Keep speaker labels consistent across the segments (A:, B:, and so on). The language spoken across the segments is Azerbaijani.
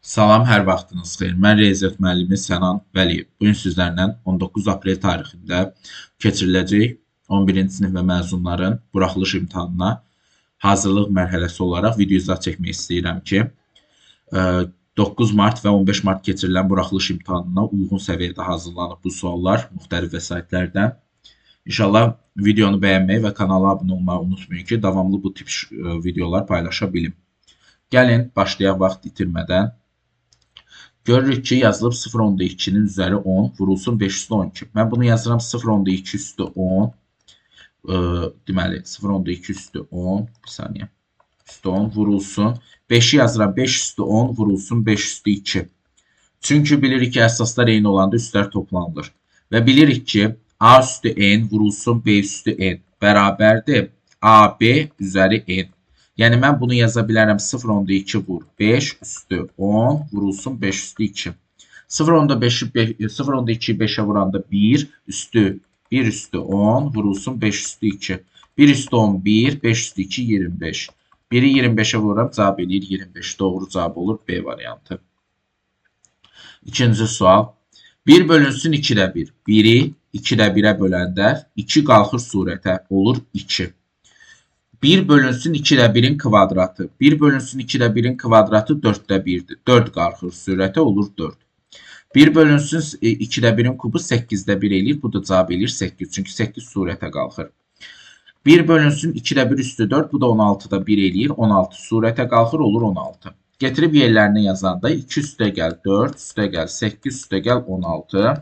A: Salam, hər vaxtınız xeyir. Mən Riyaziyyat müəllimi Sənan Vəliyev. Bu gün sizlərlə 19 aprel tarixində keçiriləcək 11-ci sinif və məzunların buraxılış imtahanına hazırlıq mərhələsi olaraq video izah çəkmək istəyirəm ki, 9 mart və 15 mart keçirilən buraxılış imtahanına uyğun səviyyədə hazırlanıb bu suallar müxtəlif vəsaitlərdən. İnşallah videonu bəyənməyi və kanala abunə olmağı unutmayın ki, davamlı bu tip videolar paylaşa bilim. Gəlin, başlayaq vaxt itirmədən. Görürük ki, yazılıb 0.2'nin üzəri 10 vurulsun 512. Mən bunu yazıram 0.2 üstü 10. Deməli 0.2 üstü 10. Bir saniyə. Üstü 10 vurulsun. 5'i yazıram 5 üstü 10 vurulsun 5 üstü 2. Çünki bilirik ki, əsaslar eyni olanda üstlər toplanılır. Və bilirik ki, A üstü n vurulsun B üstü n bərabərdir AB üzəri n. Yəni mən bunu yaza bilərəm 0.2 vur 5 üstü 10 vurulsun 5 üstü 2. 0.2'yi 5'e vuranda 1 üstü 1 üstü 10 vurulsun 5 üstü 2. 1 üstü 11 5 üstü 2 25. 1'i 25'e vururam cavab eləyir 25. Doğru cavab olur B variantı. İkinci sual. 1 bölünsün 2'də 1. 1'i 2'də 1'e böləndə 2 qalxır surətə olur 2. 1 bölünsün 2'də 1'in kvadratı. 1 bölünsün 2'də 1'in kvadratı 4'də 1'dir. 4 qalxır surətə olur 4. 1 bölünsün 2'də 1'in kubu 8'də 1 eləyir. Bu da cavab eləyir 8. Çünki 8 surətə qalxır. 1 bölünsün 2'də 1 üstü 4. Bu da 16'da 1 eləyir. 16 surətə qalxır olur 16. Getirib yerlərini yazanda 2 üstə gəl 4, üstə gəl 8, üstə gəl 16.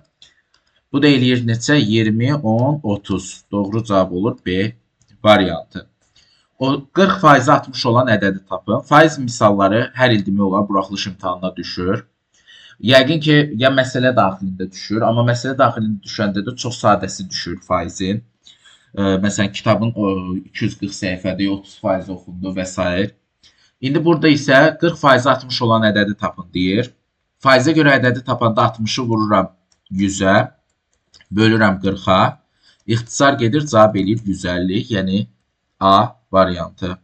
A: Bu da eləyir neçə? 20, 10, 30. Doğru cavab olur B variantı. O 40% 60 olan ədədi tapın. Faiz misalları hər il demək olar buraxılış imtahanına düşür. Yəqin ki, ya məsələ daxilində düşür, amma məsələ daxilində düşəndə də çox sadəsi düşür faizin. Məsələn, kitabın 240 səhifədə 30% oxundu və s. İndi burada isə 40% 60 olan ədədi tapın deyir. Faizə görə ədədi tapanda 60'ı vururam 100'ə, bölürəm 40'a. İxtisar gedir, cavab eləyir 150, yəni A variantı.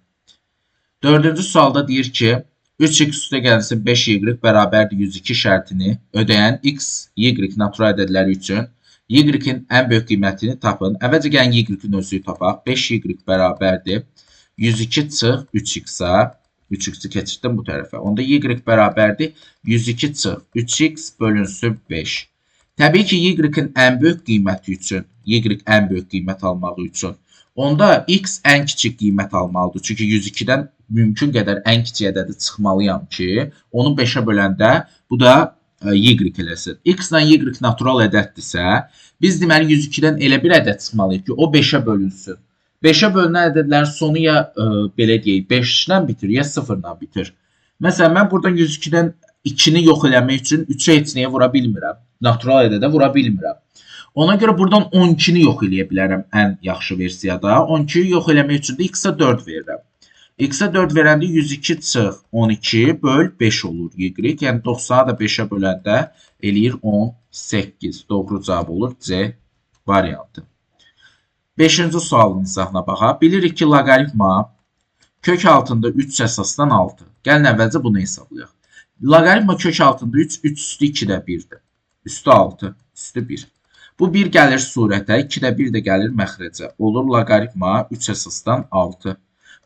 A: Dördüncü sualda deyir ki, 3x üstə gəlsin 5y bərabərdir 102 şərtini ödəyən x, y natural ədədləri üçün y-in ən böyük qiymətini tapın. Əvvəlcə gəlin y-in özünü tapaq. 5y bərabərdir 102 çıx 3x-a. 3x-i keçirdim bu tərəfə. Onda y bərabərdir 102 çıx 3x bölünsün 5. Təbii ki, y-in ən böyük qiyməti üçün, y ən böyük qiymət almağı üçün, onda x ən kiçik qiymət almalıdır. Çünki 102'dən mümkün qədər ən kiçik ədədi çıxmalıyam ki, onu 5'ə böləndə bu da y eləsin. X ilə y natural ədəddirsə, biz deməli 102'dən elə bir ədəd çıxmalıyıq ki, o 5'ə bölünsün. 5'ə bölünən ədədlərin sonu ya belə deyək 5-lə bitir, ya 0-la bitir. Məsələn, mən buradan 102'dən 2'ni yox eləmək üçün 3'ə heç nəyə vura bilmirəm. Natural ədədə vura bilmirəm. Ona görə buradan 12'ni yox eləyə bilərəm ən yaxşı versiyada. 12'yi yox eləmək üçün də x-ə 4 verirəm. X-ə 4 verəndə 102 çıx 12 böl 5 olur y. Yəni 90'a da 5'ə böləndə eləyir 18. Doğru cavab olur C variantı. 5-ci sualın izahına baxaq. Bilirik ki, loqaritma kök altında 3 əsasdan 6. Gəlin əvvəlcə bunu hesablayaq. Loqaritma kök altında 3, 3 üstü 2'də 1'dir. Üstü 6, üstü 1. Bu 1 gəlir surətə, 2'də 1 də gəlir məxrəcə. Olur loqaritma 3 əsasdan 6.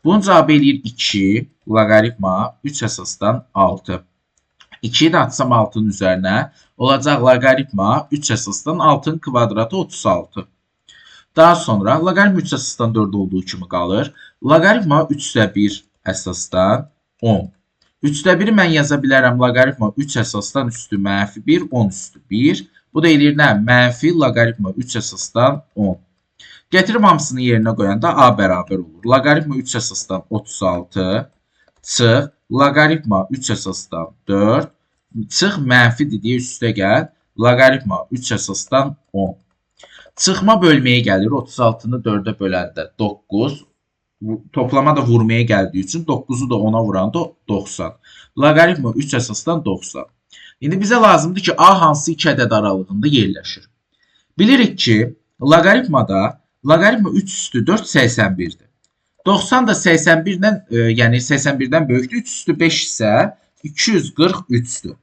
A: Bunun cavabı eləyir 2, loqaritma 3 əsasdan 6. 2'yi də atsam 6'nın üzərinə, olacaq loqaritma 3 əsasdan 6'nın kvadratı 36. Daha sonra loqaritma 3 əsasdan 4 olduğu kimi qalır. Loqaritma 3'də 1 əsasdan 10. 3'də 1'i mən yaza bilərəm loqaritma 3 əsasdan üstü mənfi 1, 10 üstü 1. Bu da eləyir nə? Mənfi loqaritma 3 əsasdan 10. Gətirib hamısını yerinə qoyanda A bərabər olur. Loqaritma 3 əsasdan 36 çıx loqaritma 3 əsasdan 4 çıx mənfi dediyi üstə gəl loqaritma 3 əsasdan 10. Çıxma bölməyə gəlir 36'nı 4'ə böləndə 9. Toplama da vurmaya gəldiyi üçün 9'u da 10'a vuranda 90. Loqaritma 3 əsasdan 90. İndi bizə lazımdır ki, A hansı iki ədəd aralığında yerləşir. Bilirik ki, loqaritmada loqaritma 3 üstü 4 81'dir. 90 da 81'dən, yəni 81'dən böyükdür. 3 üstü 5 isə 243-dür.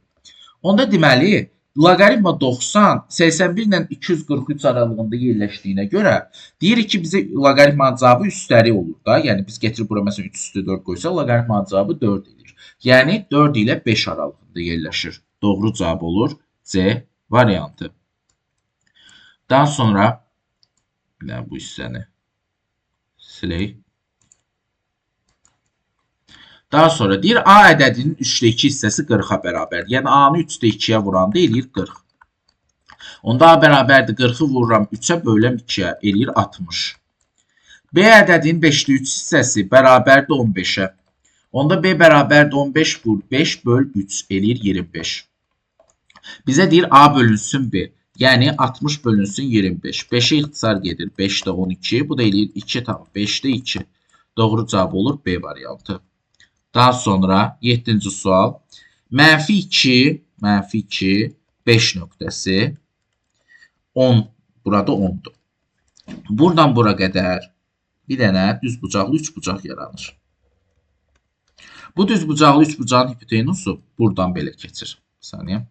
A: Onda deməli, loqaritma 90, 81 ilə 243 aralığında yerləşdiyinə görə, deyirik ki, bizə loqaritmanın cavabı üstəri olur da. Yəni, biz getirib bura məsələn 3/4 qoysaq, loqaritmanın cavabı 4 edir. Yəni, 4 ilə 5 aralığında yerləşir. Doğru cavab olur C variantı. Daha sonra, bu hissəni silək. Daha sonra deyir, A ədədinin 3/2 hissəsi 40-a bərabərdir. Yəni, A-nı 3/2-yə vuranda eləyir 40. Onda A bərabərdir 40-ı vururam 3-ə, bölürəm 2-yə, eləyir 60. B ədədinin 5/3 hissəsi bərabərdir 15-ə. Onda B bərabərdir 15 vur 5 böl 3, eləyir 25. Bizə deyir, A bölünsün B. Yəni, 60 bölünsün 25. 5-ə ixtisar gedir, 5-də 12, bu da eləyir 2 tam, 5-də 2. Doğru cavab olur B variantı. Daha sonra 7-ci sual. -2, -2, 5 nöqtəsi 10, burada 10'dur. Buradan bura qədər bir dənə düzbucaqlı üçbucaq yaranır. Bu düzbucaqlı üçbucağın hipotenusu buradan belə keçir. Bir saniyə.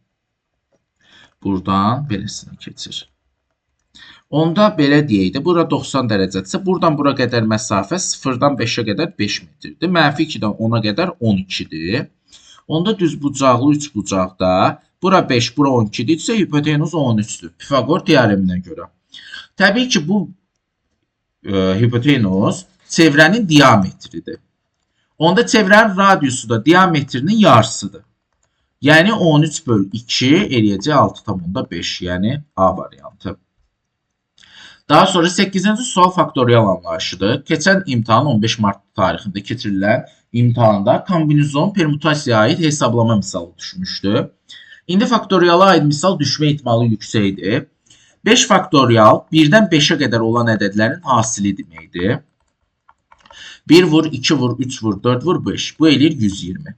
A: Buradan beləsini keçir. Onda belə deyək də, bura 90 dərəcədirsə, buradan bura qədər məsafə 0-dan 5-ə qədər 5 metrdir. -2-dən 10-a qədər 12-dir. Onda düzbucaqlı üçbucaqda bura 5, bura 12-dirsə, hipotenuz 13-dür. Pifaqor teoreminə görə. Təbii ki, bu hipotenuz çevrənin diametridir. Onda çevrənin radiusu da diametrinin yarısıdır. Yəni 13 böl 2 eləyəcək 6,5. Yəni A variantı. Daha sonra 8-ci sual faktorial anlayışıdır. Keçən imtahan 15 mart tarixində keçirilən imtahanda kombinizon permutasiyaya aid hesablama misalı düşmüşdü. İndi faktoriala aid misal düşmə ehtimalı yüksəkdir. 5 faktorial 1-dən 5-ə qədər olan ədədlərin hasili deməkdir. 1 vur, 2 vur, 3 vur, 4 vur, 5. Bu eləyir 120.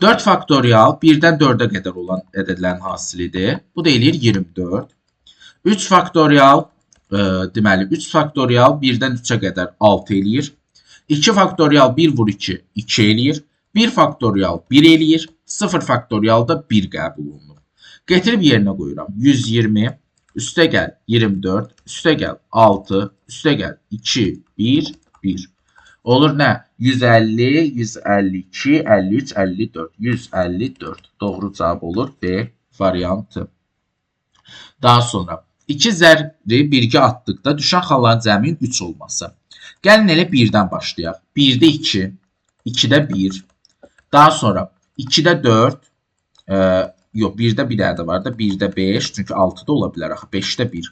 A: 4 faktorial 1-dən 4-ə qədər olan ədədlərin hasilidir. Bu da eləyir 24. 3 faktorial deməli 3 faktorial 1-dən 3-ə qədər 6 eləyir. 2 faktorial 1 vur 2, 2 eləyir. 1 faktorial 1 eləyir. 0 faktorial da 1 qəbul olunur. Getirib yerinə qoyuram. 120, üstə gəl 24, üstə gəl 6, üstə gəl 2, 1, 1. Olur nə? 150, 152, 53, 54. 154. Doğru cavab olur B variantı. Daha sonra 2 zərri birgə atdıqda düşən xalların cəminin 3 olması. Gəlin elə 1-dən başlayaq. 1-də 2, 2-də 1. Daha sonra 2-də 4, yox 1-də bir ədəd var da 1-də 5, çünki 6-da ola bilər axı 5-də 1.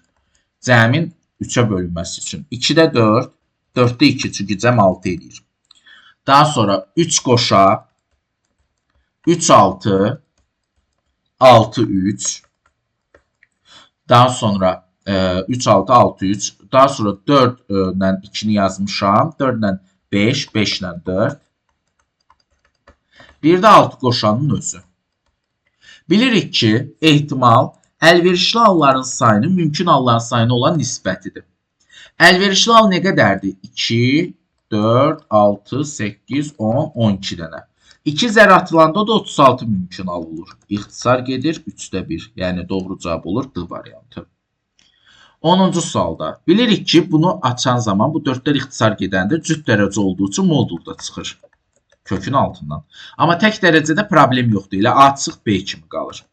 A: Cəmin 3-ə bölünməsi üçün. 2-də 4, 4-də 2, çünki cəm 6 edir. Daha sonra 3 qoşa, 3 6, 6 3. Daha sonra 3 6 6 3. Daha sonra 4 ilə 2-ni yazmışam. 4 ilə 5, 5 ilə 4. Bir də 6 qoşanın özü. Bilirik ki, ehtimal əlverişli halların sayının mümkün halların sayına olan nisbətidir. Əlverişli hal nə qədərdir? 2, 4, 6, 8, 10, 12 dənə. 2 zər atılanda da 36 mümkün hal olur. İxtisar gedir 3-də 1. Yəni doğru cavab olur D variantı. 10-cu sualda bilirik ki, bunu açan zaman bu 4-lər ixtisar gedəndə cüt dərəcə olduğu üçün modulda çıxır. Kökün altından. Amma tək dərəcədə problem yoxdur. Elə açıq B kimi qalır.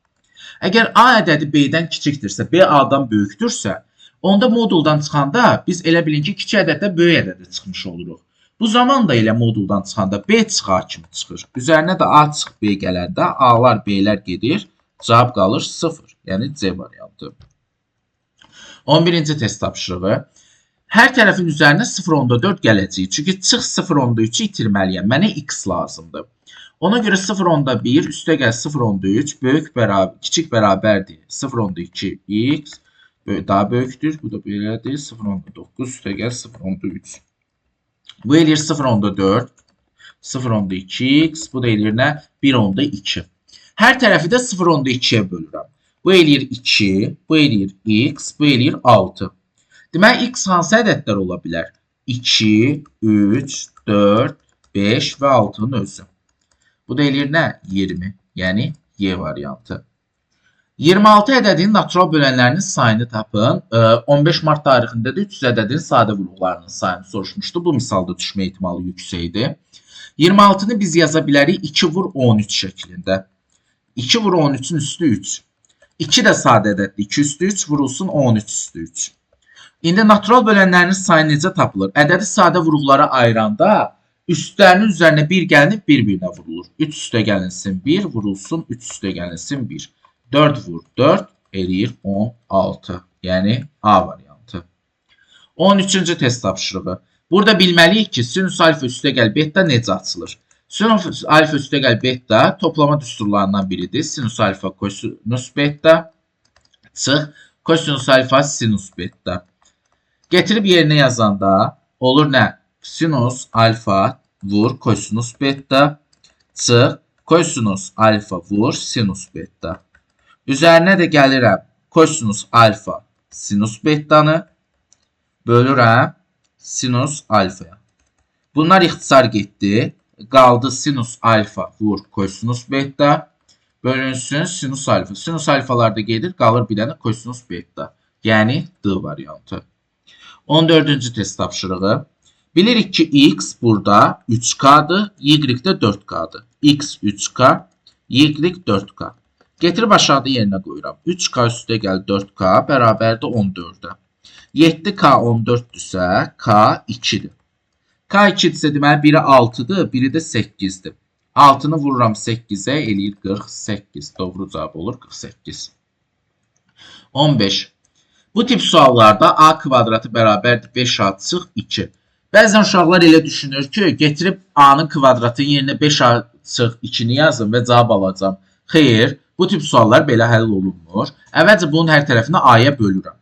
A: Əgər A ədədi B-dən kiçikdirsə, B A-dan böyükdürsə, onda moduldan çıxanda biz elə bilin ki, kiçik ədəddə böyük ədədə çıxmış oluruq. Bu zaman da elə moduldan çıxanda B çıxar kimi çıxır. Üzərinə də A çıx B gələndə A'lar B'lər gedir. Cavab qalır 0. Yəni C variantı. 11-ci test tapşırığı. Hər tərəfin üzərinə 0,4 gələcək. Çünki çıx 0,3-ü itirməliyəm. Mənə x lazımdır. Ona görə 0,1 üstə gəl 0,3 böyük bərabər, kiçik bərabərdir. 0,2 x daha böyükdür. Bu da belədir. 0,9 üstə gəl 0,3. Bu eləyir 0,4, 0,2x, bu da eləyir nə? 1,2. Hər tərəfi də 0,2-yə bölürəm. Bu eləyir 2, bu eləyir x, bu eləyir 6. Deməli, x hansı ədədlər ola bilər? 2, 3, 4, 5 və 6-nın özü. Bu da eləyir nə? 20. Yəni Y variantı. 26 ədədinin natural bölənlərinin sayını tapın. 15 mart tarixində də 300 ədədinin sadə vurğularının sayını soruşmuşdu. Bu misalda düşmə ehtimalı yüksəkdir. 26-nı biz yaza bilərik 2 vur 13 şəklində. 2 vur 13-ün üstü 3. 2 də sadə ədəddir. 2 üstü 3 vurulsun 13 üstü 3. İndi natural bölənlərinin sayı necə tapılır? Ədədi sadə vurğulara ayıranda üstlərinin üzərinə 1 gəlinib bir-birinə vurulur. 3 üstə gəlinsin 1, vurulsun 3 üstə gəlinsin 1. 4 vur 4 eləyir 16. Yəni A variantı. 13-cü test tapşırığı. Burada bilməliyik ki, sinus alfa üstəgəl beta necə açılır? Sinus alfa üstəgəl beta toplama düsturlarından biridir. Sinus alfa kosinus beta çıx kosinus alfa sinus beta. Getirib yerinə yazanda olur nə? Sinus alfa vur kosinus beta çıx kosinus alfa vur sinus beta. Üzərinə də gəlirəm kosinus alfa sinus betanı bölürəm sinus alfaya. Bunlar ixtisar getdi. Qaldı sinus alfa vur kosinus beta bölünsün sinus alfa. Sinus alfalar da gedir, qalır bir dənə kosinus beta. Yəni D variantı. 14-cü test tapşırığı. Bilirik ki x burada 3K'dır, y də 4K'dır. X 3K, y 4K. Getirib aşağıda yerinə qoyuram. 3K üstə gəl 4K bərabərdir 14-ə. 7K 14-dürsə, K 2-dir. K 2-dirsə deməli biri 6-dır, biri də 8-dir. 6-nı vururam 8-ə, eləyir 48. Doğru cavab olur 48. 15. Bu tip suallarda A kvadratı bərabərdir 5A çıx 2. Bəzən uşaqlar elə düşünür ki, getirib A-nın kvadratının yerinə 5A çıx 2-ni yazın və cavab alacam. Xeyr, bu tip suallar belə həll olunmur. Əvvəlcə bunun hər tərəfini A-ya bölürəm.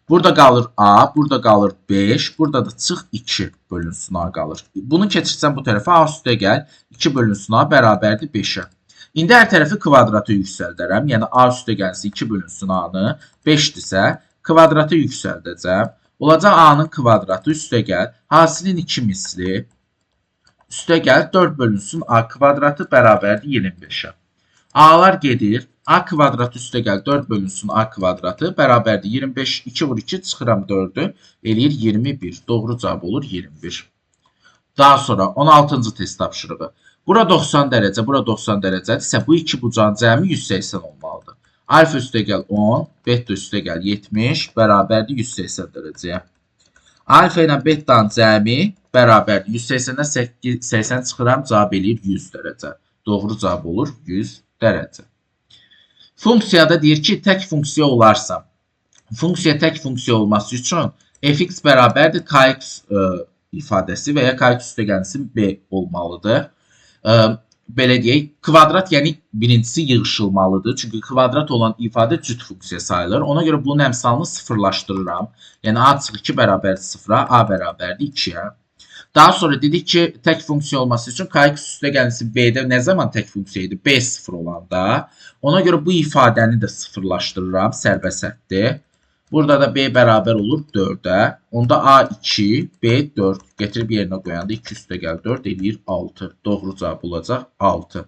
A: Burada qalır A, burada qalır 5, burada da çıx 2 bölünsün A qalır. Bunu keçirsən bu tərəfə A üstə gəl, 2 bölünsün A bərabərdir 5-ə. İndi hər tərəfi kvadratı yüksəldərəm. Yəni A üstə gəlsin 2 bölünsün A-nı, 5-dirsə kvadratı yüksəldəcəm. Olacaq A-nın kvadratı üstə gəl, hasilin 2 misli, üstə gəl 4 bölünsün A kvadratı bərabərdir 25-ə. A-lar gedir, A kvadratı üstə gəl 4 bölünsün A kvadratı bərabərdir 25, 2 vur 2 çıxıram 4-ü, eləyir 21. Doğru cavab olur 21. Daha sonra 16-cı test tapşırığı. Bura 90 dərəcə, bura 90 dərəcədirsə bu iki bucağın cəmi 180 olmalıdır. Alfa üstə gəl 10, beta üstə gəl 70, bərabərdir 180 dərəcəyə. Alfa ilə betanın cəmi bərabərdir 180-dən 80 çıxıram, cavab eləyir 100 dərəcə. Doğru cavab olur 100 dərəcə. Funksiyada deyir ki, tək funksiya olarsa, funksiya tək funksiya olması üçün fx bərabərdir kx ifadəsi və ya kx üstə gəlsin b olmalıdır. Belə deyək, kvadrat yəni birincisi yığışılmalıdır. Çünki kvadrat olan ifadə cüt funksiya sayılır. Ona görə bunun əmsalını sıfırlaşdırıram. Yəni a çıx 2 bərabərdir 0-a, a bərabərdir 2-yə. Daha sonra dedik ki, tək funksiya olması üçün kx üstə gəlsin b-də nə zaman tək funksiya idi? B 0 olanda. Ona görə bu ifadəni də sıfırlaşdırıram, sərbəsətdir. Burada da b bərabər olur 4-ə. Onda a2, b4 getirib yerinə qoyanda 2 üstə gəl 4 eləyir 6. Doğru cavab olacaq 6.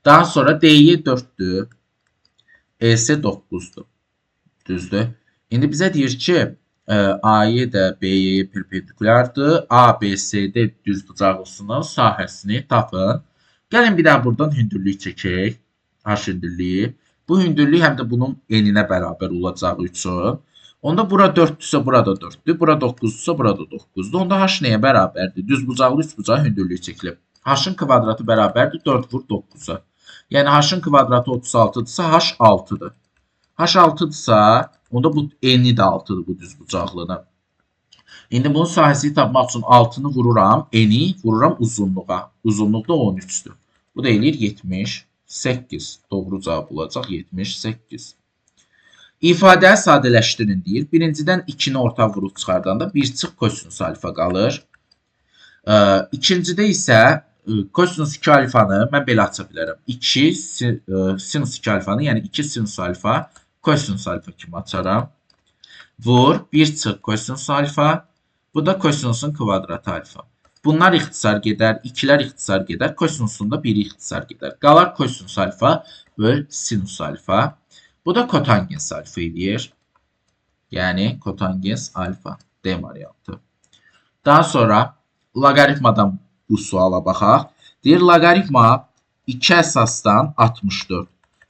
A: Daha sonra d-yə 4-dür. E-sə 9-dur. Düzdür. İndi bizə deyir ki, A-yə də B-yə perpendikulardır. A-B-S-də düzbucaqlısının sahəsini tapın. Gəlin bir daha buradan hündürlük çəkək. H hündürlüyü. Bu hündürlük həm də bunun eninə bərabər olacağı üçün. Onda bura 4-dürsə burada 4-dür. Bura 9-dursa burada 9-dur. Onda H nəyə bərabərdir? Düzbucaqlı üçbucağı hündürlüyü çəkilib. H-ın kvadratı bərabərdir 4 vur 9-a. Yəni H-ın kvadratı 36-dırsa H 6-dır. H 6-dırsa onda bu eni də 6-dır bu düzbucaqlının. İndi bunun sahəsini tapmaq üçün 6-nı vururam. Eni vururam uzunluğa. Uzunluq da 13-dür. Bu da eləyir 78. Doğru cavab olacaq 78. İfadəni sadələşdirin deyir. Birincidən 2-ni orta vuruq çıxardanda 1 çıx kosinus alfa qalır. İkincidə isə kosinus 2 alfanı mən belə aça bilərəm. 2 sinus 2 alfanı, yəni 2 sinus alfa kosinus alfa kimi açaram. Vur 1 çıx kosinus alfa. Bu da kosinusun kvadratı alfa. Bunlar ixtisar gedər, 2-lər ixtisar gedər, kosinusunda 1 ixtisar gedər. Qalar kosinus alfa böl sinus alfa. Bu da kotangens alfa eləyir. Yəni kotangens alfa D variantı. Daha sonra loqaritmadan bu suala baxaq. Deyir loqaritma 2 əsasdan 64.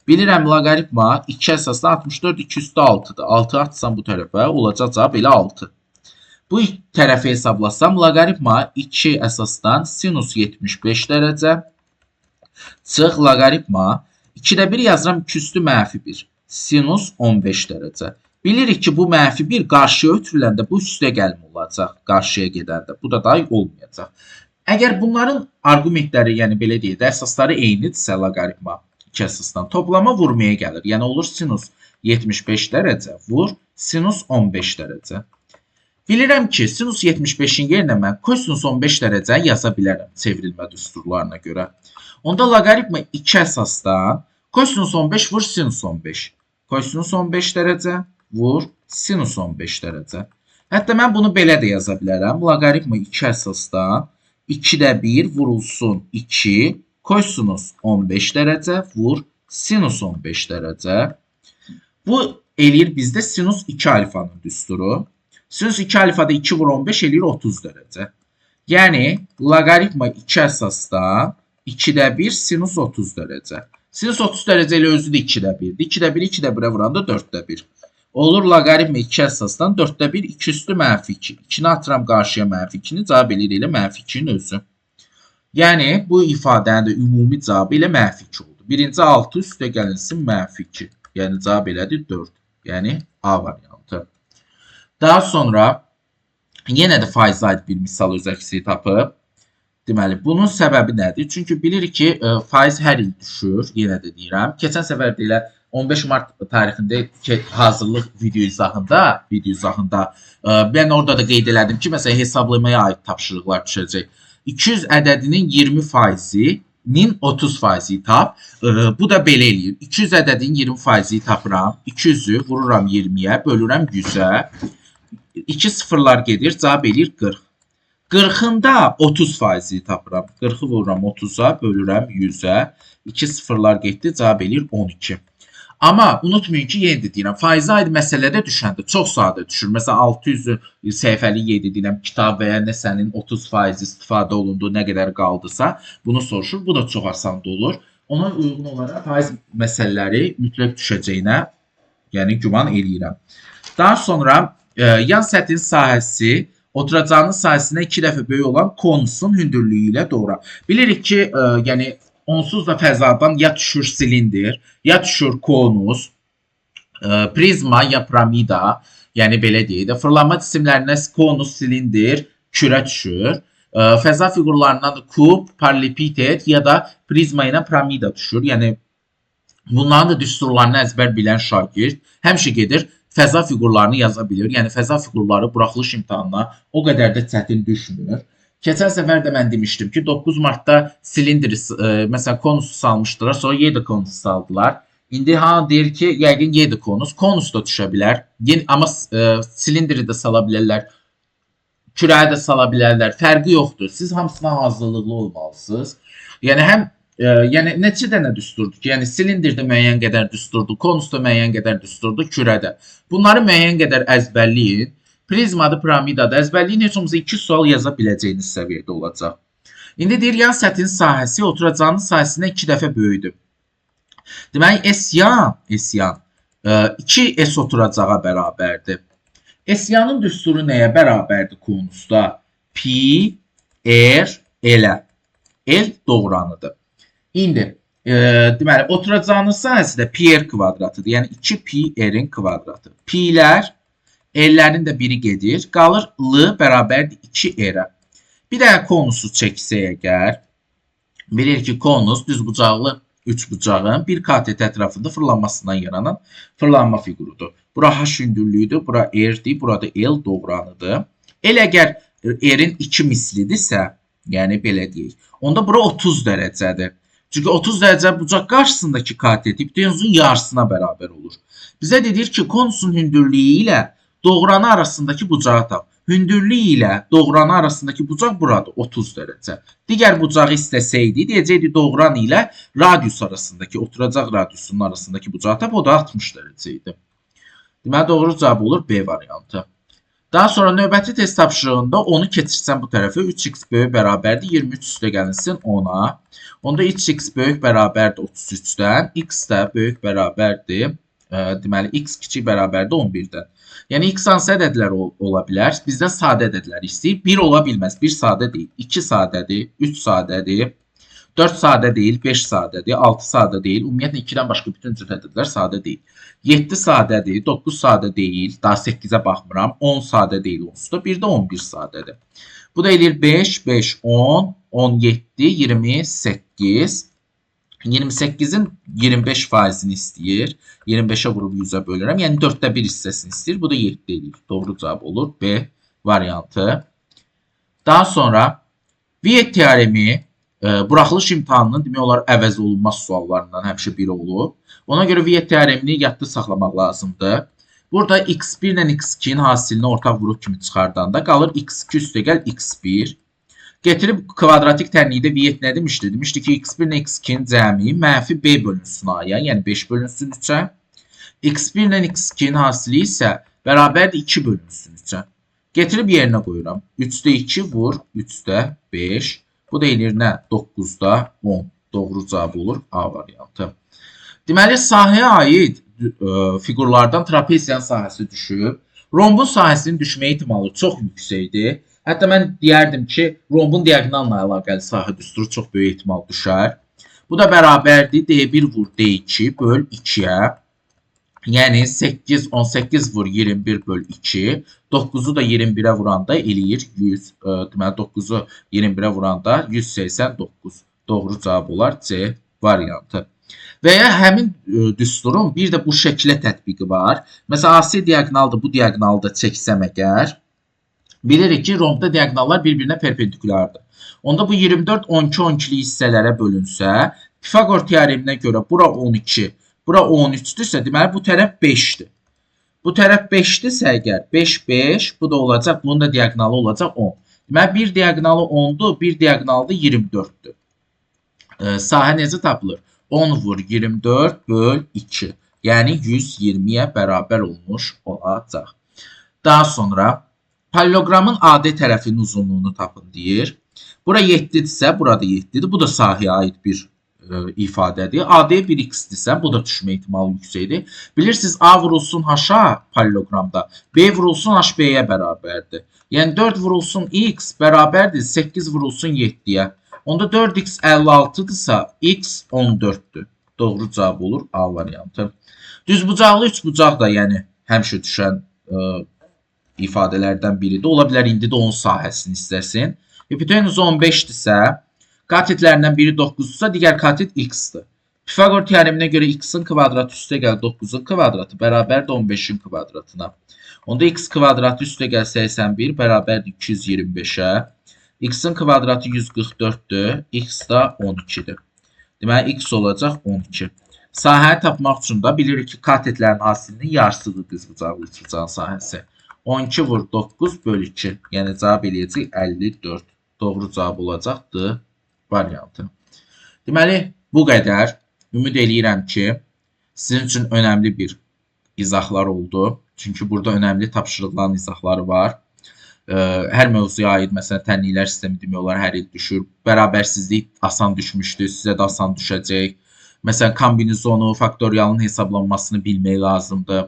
A: Bilirəm loqaritma 2 əsasdan 64 2 üstə 6-dır. 6 atsam bu tərəfə olacaq cavab elə 6. Bu tərəfi hesablasam loqaritma 2 əsasdan sinus 75 dərəcə çıx loqaritma 2-də 1 yazıram 2 üstü mənfi 1 sinus 15 dərəcə. Bilirik ki bu mənfi 1 qarşıya ötürüləndə bu üstə gəlmə olacaq qarşıya gedəndə. Bu da day olmayacaq. Əgər bunların arqumentləri, yəni belə deyək də, əsasları eynidirsə loqaritma 2 əsasdan toplama vurmaya gəlir. Yəni olur sinus 75 dərəcə vur sinus 15 dərəcə. Bilirəm ki, sinus 75-in yerinə mən kosinus 15 dərəcə yaza bilərəm çevrilmə düsturlarına görə. Onda loqaritma 2 əsasdan kosinus 15 vur sinus 15. Kosinus 15 dərəcə vur sinus 15 dərəcə. Hətta mən bunu belə də yaza bilərəm. Loqaritma 2 əsasdan 2-də 1 vurulsun 2 kosinus 15 dərəcə vur sinus 15 dərəcə. Bu eləyir bizdə sinus 2 alfanın düsturu. Sinus 2 alfada 2 vur 15 eləyir 30 dərəcə. Yəni loqaritma 2 əsasdan 2-də 1 sinus 30 dərəcə. Sinus 30 dərəcə ilə özü də 2-də 1-dir. 2-də 1-i 2-də 1-ə vuranda 4-də 1. Olur loqaritma 2 əsasdan 4-də 1 2 üstü mənfi 2. 2-ni atıram qarşıya mənfi 2-ni cavab eləyir elə mənfi 2-nin özü. Yəni bu ifadənin də ümumi cavabı ilə mənfi 2 oldu. Birinci 6 üstə gəlinsin mənfi 2. Yəni cavab elədir 4. Yəni A variantı. Daha sonra yenə də faizə aid bir misal öz əksini tapıb. Deməli, bunun səbəbi nədir? Çünki bilirik ki, faiz hər il düşür. Yenə də deyirəm. Keçən səfər də elə 15 mart tarixində hazırlıq video izahında mən orada da qeyd elədim ki, məsələn, hesablamaya aid tapşırıqlar düşəcək. 200 ədədinin 20%-nin 30%-yi tap. Bu da belə eləyir. 200 ədədinin 20%-yi tapıram. 200-ü vururam 20-yə, bölürəm 100-ə. 2 sıfırlar gedir, cavab eləyir 40. 40-ında 30%-yi tapıram. 40-ı vururam 30-a, bölürəm 100-ə. 2 sıfırlar getdi, cavab eləyir 12. Amma unutmayın ki, yenə də deyirəm, faizə aid məsələdə düşəndə çox sadə düşür. Məsələn, 600 səhifəli 7 deyirəm, kitab və ya nəsənin 30% istifadə olunduğu nə qədər qaldısa, bunu soruşur. Bu da çox asan olur. Ona uyğun olaraq faiz məsələləri mütləq düşəcəyinə, yəni güman eləyirəm. Daha sonra yan səthin sahəsi oturacağının sahəsinə 2 dəfə böyük olan konusun hündürlüyü ilə doğru. Bilirik ki, yəni onsuz da fəzadan ya düşür silindir, ya düşür konus, prizma ya piramida, yəni belə deyək də, fırlanma cisimlərinə konus, silindir, kürə düşür. Fəza fiqurlarından da kub, paralelepiped ya da prizma ilə piramida düşür. Yəni bunların da düsturlarını əzbər bilən şagird həmişə gedir fəza fiqurlarını yaza bilir. Yəni fəza fiqurları buraxılış imtahanına o qədər də çətin düşmür. Keçən səfər də mən demişdim ki, 9 martda silindiri, məsələn, konusu salmışdılar, sonra Y konusu saldılar. İndi deyir ki, yəqin Y konus da düşə bilər. Amma silindiri də sala bilərlər, kürəyi də sala bilərlər. Fərqi yoxdur. Siz hamısına hazırlıqlı olmalısınız. Yəni neçə dənə düsturdur ki, yəni silindirdə müəyyən qədər düsturdur, konusda müəyyən qədər düsturdur, kürədə. Bunları müəyyən qədər əzbərləyin. Prizmada, piramidada əzbərliyin heç olmasa 2 sual yaza biləcəyiniz səviyyədə olacaq. İndi deyir, yan səthin sahəsi oturacağının sahəsinə 2 dəfə böyüdür. Deməli, S-yan 2S oturacağa bərabərdir. S-yanın düsturu nəyə bərabərdir konusda? Pi, R, L-ə. L doğranıdır. İndi, deməli, oturacağının sahəsi də pi R kvadratıdır. Yəni 2 pi R-in kvadratı. Pi'lər L'lərin də biri gedir. Qalır L bərabərdir 2R-ə. Bir dənə konusu çəksək əgər, bilir ki, konus düzbucaqlı üçbucağın bir katet ətrafında fırlanmasından yaranan fırlanma figurudur. Bura H hündürlüyüdür, bura R-dir, burada L doğranıdır. L əgər R-in 2 mislidirsə, yəni belə deyək, onda bura 30 dərəcədir. Çünki 30 dərəcə bucaq qarşısındakı kateti bütün uzun yarısına bərabər olur. Bizə dedir ki, konusun hündürlüyü ilə doğranı arasındakı bucağı tap. Hündürlük ilə doğranı arasındakı bucaq buradır, 30 dərəcə. Digər bucağı istəsəydi, deyəcəkdi doğran ilə radius arasındakı, oturacaq radiusunun arasındakı bucağı tap, o da 60 dərəcə idi. Deməli, doğru cavab olur B variantı. Daha sonra növbəti test tapşırığında onu keçirsən bu tərəfə 3x böyük bərabərdir 23 üstə gəlinsin 10-a. Onda 3x böyük bərabərdir 33-dən, x də böyük bərabərdir. Deməli, x kiçik bərabərdir 11-dən. Yəni, x hansı ədədlər ola bilər? Bizdən sadə ədədlər istəyir. 1 ola bilməz. 1 sadə deyil. 2 sadədir. 3 sadədir. 4 sadə deyil. 5 sadədir. 6 sadə deyil. Ümumiyyətlə, 2-dən başqa bütün cür ədədlər sadə deyil. 7 sadədir. 9 sadə deyil. Daha 8-ə baxmıram. 10 sadə deyil. Onsuz da bir də 11 sadədir. Bu da eləyir 5, 5, 10, 17, 28. 28-in 25%-ni istəyir. 25-ə vurub 100-ə bölürəm. Yəni 4də 1 hissəsini istəyir. Bu da 7 eləyir. Doğru cavab olur. B variantı. Daha sonra Viet teoremi buraxılış imtahanının demək olar əvəz olunmaz suallarından həmişə biri olub. Ona görə Viet teoremini yadda saxlamaq lazımdır. Burada x1 ilə x2-nin hasilini ortaq vuruq kimi çıxardanda qalır x2 üstə gəl x1. Getirib kvadratik tənlikdə Viet nə demişdi? Demişdi ki, x1 ilə x2-nin cəmi mənfi b bölünsün a-ya, yəni 5 bölünsün 3-ə. x1 ilə x2-nin hasili isə bərabərdir 2 bölünsün 3-ə. Getirib yerinə qoyuram. 3-də 2 vur, 3-də 5. Bu da eləyir nə? 9-da 10. Doğru cavab olur A variantı. Deməli, sahəyə aid fiqurlardan trapeziyanın sahəsi düşüb. Rombun sahəsinin düşmə ehtimalı çox yüksəkdir. Hətta mən deyərdim ki, rombun diaqonalla əlaqəli sahə düsturu çox böyük ehtimal düşər. Bu da bərabərdir D1 vur D2 böl 2-yə. Yəni 8, 18 vur 21 böl 2. 9-u da 21-ə vuranda eləyir 100. Deməli, 9-u 21-ə vuranda 189. Doğru cavab olar C variantı. Və ya həmin düsturun bir də bu şəklə tətbiqi var. Məsələn, AC diaqonaldır, bu diaqonalı da çəksəm əgər, bilirik ki, rombda diaqonallar bir-birinə perpendikulardır. Onda bu 24, 12, 12-li hissələrə bölünsə, Pifagor teoreminə görə bura 12, bura 13-dürsə, deməli bu tərəf 5-dir. Bu tərəf 5-dirsə əgər, 5, 5, bu da olacaq, bunun da diaqonalı olacaq 10. Deməli, bir diaqonalı 10-dur, bir diaqonalı da 24-dür. Sahə necə tapılır? 10 vur 24 böl 2. Yəni 120-yə bərabər olmuş olacaq. Daha sonra paralelogramın AD tərəfinin uzunluğunu tapın deyir. Bura 7-dirsə, burada 7-dir. Bu da sahəyə aid bir ifadədir. AD 1x-dirsə, bu da düşmə ehtimalı yüksəkdir. Bilirsiniz, A vurulsun H-a paralelogramda, B vurulsun HB-yə bərabərdir. Yəni 4 vurulsun x bərabərdir 8 vurulsun 7-yə. Onda 4x 56-dırsa, x 14-dür. Doğru cavab olur A variantı. Düzbucaqlı üçbucaq da yəni həmişə düşən ifadələrdən biridir. Ola bilər, indi də onun sahəsini istəsin. Hipotenuzu 15-dirsə, katitlərindən biri 9-dursa, digər katit x-dir. Pifagor teoreminə görə x-in kvadratı üstə gəl 9-un kvadratı bərabərdir 15-in kvadratına. Onda x kvadratı üstə gəl 81 bərabərdir 225-ə. X-in kvadratı 144-dür, x da 12-dir. Deməli, x olacaq 12. Sahəni tapmaq üçün da bilirik ki, katetlərin hasilinin yarısıdır düzbucaqlı üçbucağın sahəsi. 12 vur 9 böl 2. Yəni, cavab eləyəcək 54. Doğru cavab olacaqdır variantı. Deməli, bu qədər. Ümid eləyirəm ki, sizin üçün önəmli bir izahlar oldu. Çünki burada önəmli tapşırıqların izahları var. Hər mövzuya aid, məsələn, tənliklər sistemi demək olar hər il düşür. Bərabərsizlik asan düşmüşdür, sizə də asan düşəcək. Məsələn, kombinizonu, faktorialın hesablanmasını bilmək lazımdır.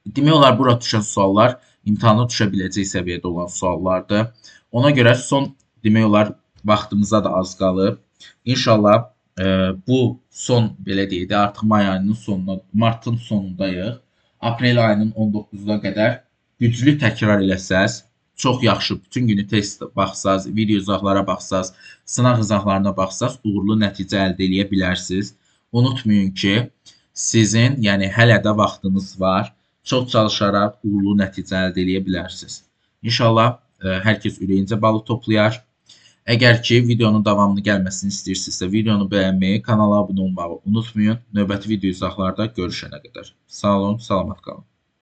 A: Demək olar, bura düşən suallar imtahana düşə biləcək səviyyədə olan suallardır. Ona görə son, demək olar, vaxtımıza da az qalıb. İnşallah bu son, belə deyək də, artıq may ayının sonuna, martın sonundayıq. Aprel ayının 19-da qədər güclü təkrar eləsəz, çox yaxşı, bütün günü test baxsaz, video izahlara baxsaz, sınaq izahlarına baxsaz, uğurlu nəticə əldə eləyə bilərsiniz. Unutmayın ki, sizin, yəni hələ də vaxtınız var. Çox çalışaraq uğurlu nəticə əldə eləyə bilərsiniz. İnşallah hər kəs ürəyincə balı toplayar. Əgər ki, videonun davamını gəlməsini istəyirsinizsə, videonu bəyənməyi, kanala abunə olmağı unutmayın. Növbəti video izahlarda görüşənə qədər. Sağ olun, salamat qalın.